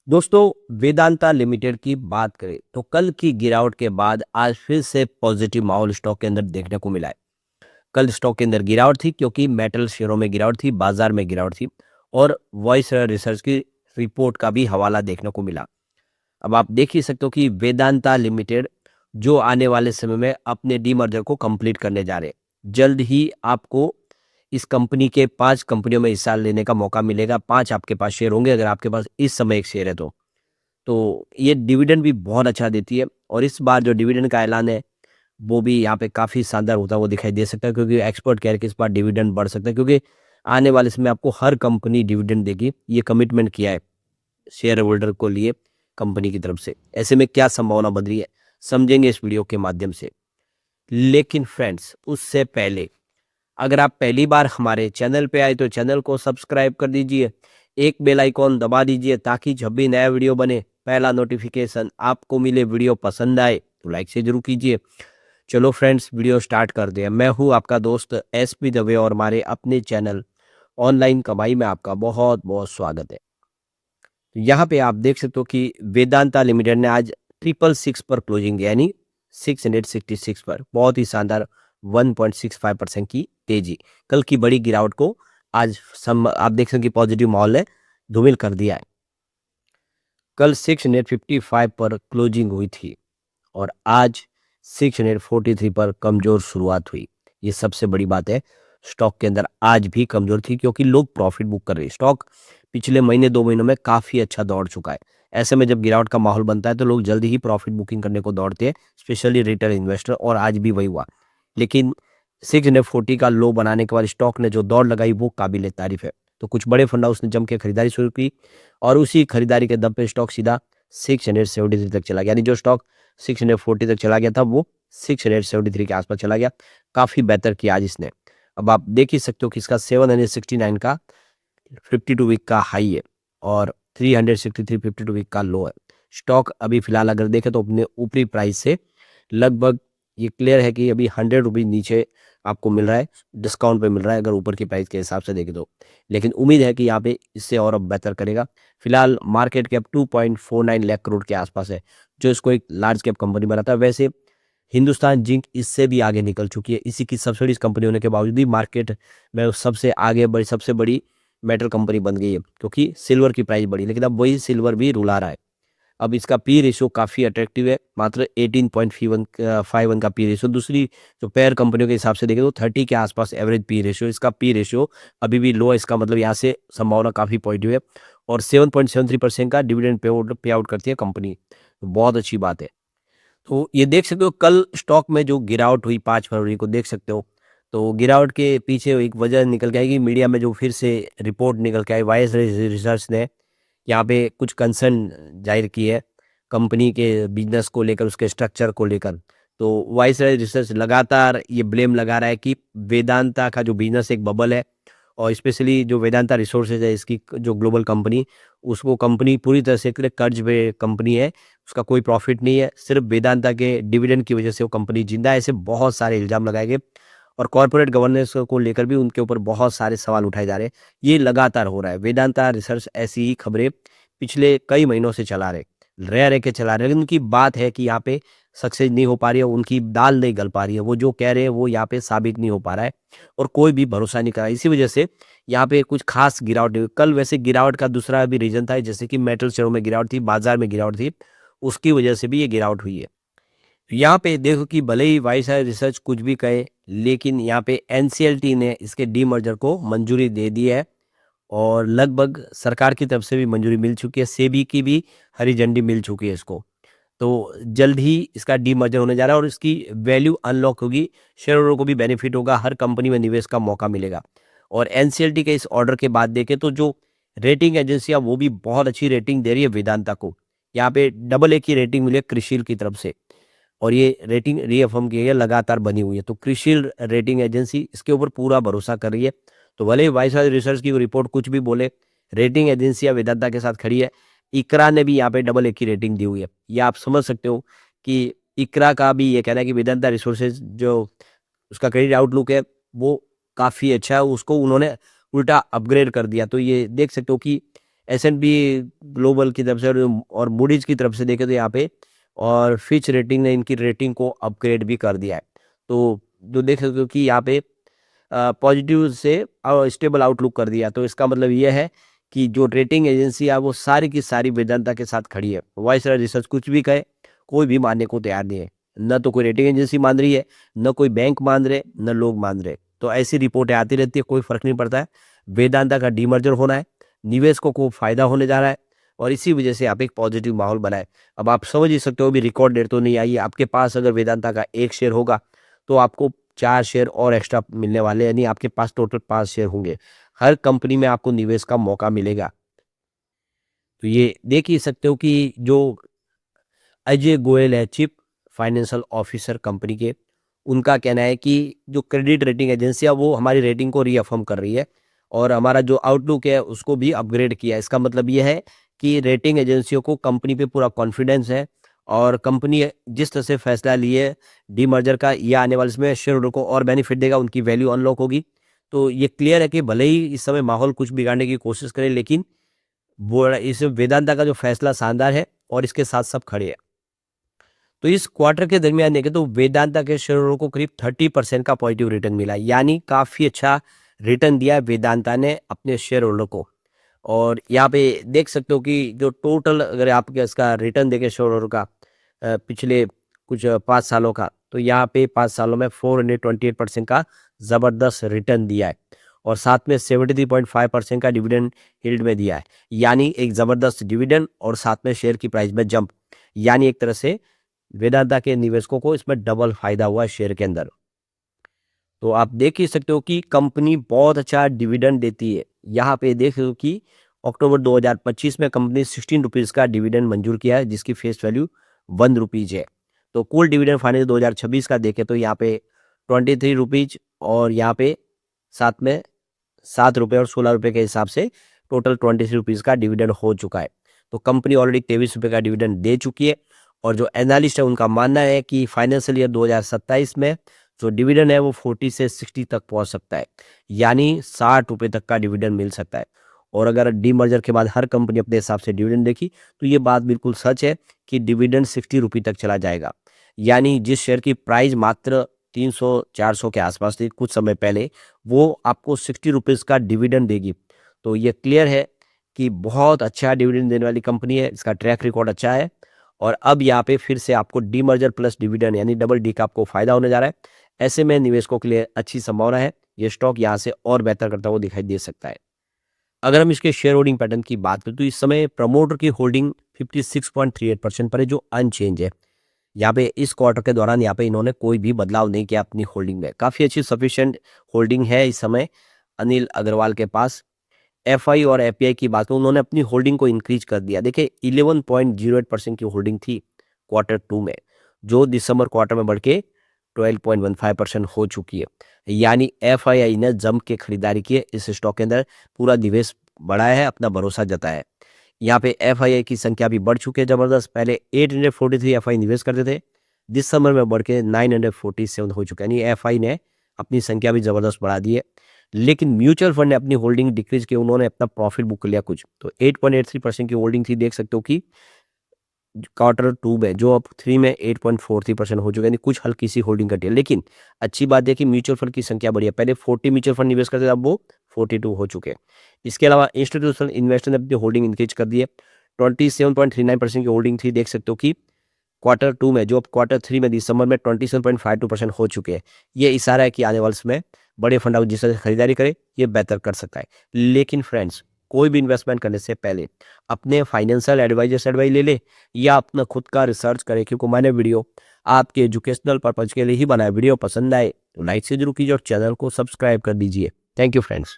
दोस्तों, वेदांता लिमिटेड की बात करें तो कल की गिरावट के बाद आज फिर से पॉजिटिव माहौल स्टॉक के अंदर देखने को मिला है। कल स्टॉक के अंदर गिरावट थी क्योंकि मेटल शेयरों में गिरावट थी, बाजार में गिरावट थी और वॉइस रिसर्च की रिपोर्ट का भी हवाला देखने को मिला। अब आप देख ही सकते हो कि वेदांता लिमिटेड जो आने वाले समय में अपने डीमर्जर को कंप्लीट करने जा रहे हैं। जल्द ही आपको इस कंपनी के 5 कंपनियों में हिस्सा लेने का मौका मिलेगा। 5 आपके पास शेयर होंगे अगर आपके पास इस समय एक शेयर है तो ये डिविडेंड भी बहुत अच्छा देती है और इस बार जो डिविडेंड का ऐलान है वो भी यहाँ पे काफ़ी शानदार होता है वो दिखाई दे सकता है, क्योंकि एक्सपर्ट कह रहे हैं कि इस बार डिविडेंड बढ़ सकता है, क्योंकि आने वाले समय आपको हर कंपनी डिविडेंड देगी। ये कमिटमेंट किया है शेयर होल्डर को लिए कंपनी की तरफ से। ऐसे में क्या संभावना बन रही है समझेंगे इस वीडियो के माध्यम से। लेकिन फ्रेंड्स, उससे पहले अगर आप पहली बार हमारे चैनल पे आए तो चैनल को सब्सक्राइब कर दीजिए, एक बेल आइकॉन दबा दीजिए ताकि जब भी नया वीडियो बने पहला नोटिफिकेशन आपको मिले। वीडियो पसंद आए तो लाइक से जरूर कीजिए। चलो फ्रेंड्स, वीडियो स्टार्ट कर दें। मैं हूं आपका दोस्त एसपी दवे और हमारे अपने चैनल ऑनलाइन कमाई में आपका बहुत बहुत स्वागत है। यहाँ पे आप देख सकते हो कि वेदांता लिमिटेड ने आज 666 पर क्लोजिंग दिया, यानी 666 पर। बहुत ही शानदार 1.65% की तेजी। कल की बड़ी गिरावट को आज आप देख सकते हैं कि पॉजिटिव माहौल ने धूमिल कर दिया है। कल 655 पर क्लोजिंग हुई थी और आज 643 पर कमजोर शुरुआत हुई। ये सबसे बड़ी बात है। स्टॉक के अंदर आज भी कमजोर थी क्योंकि लोग प्रॉफिट बुक कर रहे हैं। स्टॉक पिछले महीने 2 महीनों में काफी अच्छा दौड़ चुका है। ऐसे में जब गिरावट का माहौल बनता है तो लोग जल्दी ही प्रॉफिट बुकिंग करने को दौड़ते हैं, स्पेशली रिटेल इन्वेस्टर, और आज भी वही हुआ। लेकिन 640 का लो बनाने के बाद स्टॉक ने जो दौड़ लगाई वो काबिल तारीफ है। तो कुछ बड़े फंड हाउस ने जम के खरीदारी शुरू की और उसी खरीदारी के दम पे स्टॉक सीधा 673 तक चला गया, यानी जो स्टॉक 640 तक चला गया था वो 673 के आसपास चला गया। काफी बेहतर किया आज इसने। अब आप देख ही सकते हो कि इसका 769 का 52 वीक का हाई है और 363 52 वीक का लो है। स्टॉक अभी फिलहाल अगर देखें तो अपने ऊपरी प्राइस से लगभग ये क्लियर है कि अभी 100 रुपीज नीचे आपको मिल रहा है, डिस्काउंट पे मिल रहा है अगर ऊपर की प्राइस के हिसाब से देखें तो। लेकिन उम्मीद है कि यहाँ पे इससे और अब बेहतर करेगा। फिलहाल मार्केट कैप 2.49 लाख करोड़ के आसपास है, जो इसको एक लार्ज कैप कंपनी बनाता है। वैसे हिंदुस्तान जिंक इससे भी आगे निकल चुकी है। इसी की सब्सिडीज कंपनी होने के बावजूद भी मार्केट में सबसे आगे बड़ी सबसे बड़ी मेटल कंपनी बन गई है, क्योंकि सिल्वर की प्राइस बढ़ी। लेकिन अब वही सिल्वर भी रुला रहा है। अब इसका पी रेशियो काफ़ी अट्रैक्टिव है, मात्र 18.51 का पी रेशियो। दूसरी जो पेयर कंपनियों के हिसाब से देखें तो 30 के आसपास एवरेज पी रेशियो। इसका पी रेशियो अभी भी लो है। इसका मतलब यहाँ से संभावना काफ़ी पॉजिटिव है और 7.73% का डिविडेंड पे आउट करती है कंपनी। तो बहुत अच्छी बात है। तो ये देख सकते हो कल स्टॉक में जो गिरावट हुई 5 फरवरी को, देख सकते हो। तो गिरावट के पीछे एक वजह निकल के आएगी, मीडिया में जो फिर से रिपोर्ट निकल के आई, वाइस रिसर्च ने यहाँ पे कुछ कंसर्न जाहिर की है कंपनी के बिजनेस को लेकर, उसके स्ट्रक्चर को लेकर। तो वाइस रिसर्च लगातार ये ब्लेम लगा रहा है कि वेदांता का जो बिजनेस एक बबल है और स्पेशली जो वेदांता रिसोर्सेज है इसकी जो ग्लोबल कंपनी, उसको कंपनी पूरी तरह से कर्ज पे कंपनी है। उसका कोई प्रॉफिट नहीं है, सिर्फ वेदांता के डिविडेंड की वजह से वो कंपनी जिंदा है। ऐसे बहुत सारे इल्जाम लगाए गए और कॉर्पोरेट गवर्नेंस को लेकर भी उनके ऊपर बहुत सारे सवाल उठाए जा रहे हैं। ये लगातार हो रहा है। वेदांता रिसर्च ऐसी ही खबरें पिछले कई महीनों से चला रह के चला रहे, लेकिन उनकी बात है कि यहाँ पे सक्सेस नहीं हो पा रही है, उनकी दाल नहीं गल पा रही है। वो जो कह रहे हैं वो यहाँ पे साबित नहीं हो पा रहा है और कोई भी भरोसा नहीं कर रहा है। इसी वजह से यहाँ पे कुछ खास गिरावट नहीं हुई। कल वैसे गिरावट का दूसरा भी रीजन था, जैसे कि मेटल शेयरों में गिरावट थी, बाजार में गिरावट थी, उसकी वजह से भी ये गिरावट हुई है। यहाँ पे देखो कि भले ही वाईएसआई रिसर्च कुछ भी कहे, लेकिन यहाँ पे एनसीएलटी ने इसके डीमर्जर को मंजूरी दे दी है और लगभग सरकार की तरफ से भी मंजूरी मिल चुकी है। सेबी की भी हरी झंडी मिल चुकी है इसको। तो जल्द ही इसका डीमर्जर होने जा रहा है और इसकी वैल्यू अनलॉक होगी। शेयर होल्डर को भी बेनिफिट होगा, हर कंपनी में निवेश का मौका मिलेगा। और एनसीएलटी के इस ऑर्डर के बाद देखें तो जो रेटिंग एजेंसियां वो भी बहुत अच्छी रेटिंग दे रही है वेदांता को। यहाँ पे AA की रेटिंग मिली है क्रिशिल की तरफ से और ये रेटिंग रीअफर्म की है, लगातार बनी हुई है। तो क्रिशिल रेटिंग एजेंसी इसके ऊपर पूरा भरोसा कर रही है। तो भले ही वाइसराय रिसर्च की रिपोर्ट कुछ भी बोले, रेटिंग एजेंसियां वेदांता के साथ खड़ी है। इकरा ने भी यहाँ पे AA की रेटिंग दी हुई है। ये आप समझ सकते हो कि इकरा का भी ये कहना है कि वेदांता रिसोर्सेज जो उसका क्रेडिट आउटलुक है वो काफ़ी अच्छा है, उसको उन्होंने उल्टा अपग्रेड कर दिया। तो ये देख सकते हो कि S&P ग्लोबल की तरफ से और मूडीज की तरफ से देखें तो यहाँ पे, और फिच रेटिंग ने इनकी रेटिंग को अपग्रेड भी कर दिया है। तो जो देख सकते हो कि यहाँ पे पॉजिटिव से स्टेबल आउटलुक कर दिया। तो इसका मतलब ये है कि जो रेटिंग एजेंसी है वो सारी की सारी वेदांता के साथ खड़ी है। वाइसरा रिसर्च कुछ भी कहे, कोई भी मानने को तैयार नहीं है। न तो कोई रेटिंग एजेंसी मान रही है, न कोई बैंक मान रहे, न लोग मान रहे। तो ऐसी रिपोर्टें आती रहती है, कोई फर्क नहीं पड़ता है। वेदांता का डीमर्जर होना है, निवेशकों को फायदा होने जा रहा है, और इसी वजह से आप एक पॉजिटिव माहौल बना है। अब आप समझ ही सकते हो, अभी रिकॉर्ड डेट तो नहीं आई है। आपके पास अगर वेदांता का 1 शेयर होगा तो आपको 4 शेयर और एक्स्ट्रा मिलने वाले, यानी आपके पास टोटल 5 शेयर होंगे। हर कंपनी में आपको निवेश का मौका मिलेगा। तो ये देख ही सकते हो कि जो अजय गोयल है, चीफ फाइनेंशियल ऑफिसर कंपनी के, उनका कहना है कि जो क्रेडिट रेटिंग एजेंसी है वो हमारी रेटिंग को रीअफर्म कर रही है, और हमारा जो आउटलुक है उसको भी अपग्रेड किया है। इसका मतलब ये है कि रेटिंग एजेंसियों को कंपनी पे पूरा कॉन्फिडेंस है, और कंपनी जिस तरह से फैसला लिए डीमर्जर का, यह आने वाले समय शेयर होल्डर को और बेनिफिट देगा, उनकी वैल्यू अनलॉक होगी। तो ये क्लियर है कि भले ही इस समय माहौल कुछ बिगाड़ने की कोशिश करे, लेकिन वो इस वेदांता का जो फैसला शानदार है, और इसके साथ सब खड़े हैं। तो इस क्वार्टर के दरमियान देखें तो वेदांता के शेयरों को करीब 30% का पॉजिटिव रिटर्न मिला, यानी काफ़ी अच्छा रिटर्न दिया है वेदांता ने अपने शेयर होल्डर को। और यहाँ पे देख सकते हो कि जो टोटल अगर आप इसका रिटर्न देखें शेयर होल्डर का पिछले कुछ 5 सालों का, तो यहाँ पे 5 सालों में 428% का ज़बरदस्त रिटर्न दिया है, और साथ में 73.5% का डिविडेंड यील्ड में दिया है। यानी एक ज़बरदस्त डिविडेंड और साथ में शेयर की प्राइस में जंप, यानी एक तरह से वेदांता के निवेशकों को इसमें डबल फायदा हुआ है शेयर के अंदर। तो आप देख ही सकते हो कि कंपनी बहुत अच्छा डिविडेंड देती है। यहाँ पे देख सकते हो कि अक्टूबर 2025 में कंपनी 16 रुपीज़ का डिविडेंड मंजूर किया है, जिसकी फेस वैल्यू 1 रुपीज़ है। तो कुल डिविडेंड फाइनेंस 2026 का देखें तो यहाँ पे 23 रुपीज़, और यहाँ पे साथ में 7 रुपये और 16 रुपये के हिसाब से टोटल 23 रुपीज़ का डिविडेंड हो चुका है। तो कंपनी ऑलरेडी 23 रुपये का डिविडेंड दे चुकी है, और जो एनालिस्ट है उनका मानना है कि फाइनेंशियल ईयर 2027 में जो डिविडेंड है वो 40 से 60 तक पहुंच सकता है, यानी 60 रुपये तक का डिविडेंड मिल सकता है। और अगर डीमर्जर के बाद हर कंपनी अपने हिसाब से डिविडेंड देखी तो ये बात बिल्कुल सच है कि डिविडेंड 60 रुपये तक चला जाएगा। यानी जिस शेयर की प्राइस मात्र 300-400 के आसपास थी कुछ समय पहले, वो आपको 60 रुपीज़ का डिविडेंड देगी। तो ये क्लियर है कि बहुत अच्छा डिविडेंड देने वाली कंपनी है, इसका ट्रैक रिकॉर्ड अच्छा है। और अब यहाँ पे फिर से आपको डीमर्जर प्लस डिविडेंड यानी डबल डी का आपको फायदा होने जा रहा है। ऐसे में निवेशकों के लिए अच्छी संभावना है, ये स्टॉक यहाँ से और बेहतर करता हुआ दिखाई दे सकता है। अगर हम इसके शेयर होल्डिंग पैटर्न की बात करें तो इस समय प्रमोटर की होल्डिंग 56.38% पर है, जो अनचेंज है। यहाँ पे इस क्वार्टर के दौरान यहाँ पे इन्होंने कोई भी बदलाव नहीं किया अपनी होल्डिंग में, काफ़ी अच्छी सफिशिएंट होल्डिंग है इस समय अनिल अग्रवाल के पास। एफआई और एपीआई की बात करूं, उन्होंने अपनी होल्डिंग को इंक्रीज कर दिया। देखिए 11.08% की होल्डिंग थी क्वार्टर 2 में, जो दिसंबर क्वार्टर में बढ़ के 12.15% हो चुकी है। यानी एफआईआई ने जम के खरीदारी की है इस स्टॉक के अंदर, पूरा निवेश बढ़ाया है, अपना भरोसा जताया है। यहाँ पे एफआईआई की संख्या भी बढ़ चुकी है जबरदस्त। पहले 843 एफआई निवेश करते थे, दिसंबर में बढ़ के 947 हो चुका है, यानी एफआई ने अपनी संख्या भी जबरदस्त बढ़ा दी है। लेकिन म्यूचुअल फंड ने अपनी होल्डिंग डिक्रीज की, उन्होंने अपना प्रॉफिट बुक कर लिया कुछ। तो 8.83% की होल्डिंग थी, देख सकते हो कि क्वार्टर 2 में, जो अब 3 में 8.43% हो चुका है, यानी कुछ हल्की सी होल्डिंग घटी है। लेकिन अच्छी बात है कि म्यूचुअल फंड की संख्या बढ़ी है, पहले 40 म्यूचुअल फंड निवेश करते थे, अब वो 42 हो चुके हैं। इसके अलावा इंस्टीट्यूशनल इन्वेस्टर ने अपनी होल्डिंग इंक्रीज कर दी है। 27.39% की होल्डिंग थी, देख सकते हो कि क्वार्टर 2 में, जो अब क्वार्टर 3 में दिसंबर में 27.52% हो चुके हैं। ये इशारा है कि आने वाले समय बड़े फंड हाउस जिससे खरीदारी करे ये बेहतर कर सकता है। लेकिन फ्रेंड्स, कोई भी इन्वेस्टमेंट करने से पहले अपने फाइनेंशियल एडवाइजर से एडवाइस ले ले, या अपना खुद का रिसर्च करे, क्योंकि मैंने वीडियो आपके एजुकेशनल पर्पज के लिए ही बनाया। वीडियो पसंद आए तो लाइक से जरूर कीजिए और चैनल को सब्सक्राइब कर दीजिए। Thank you friends.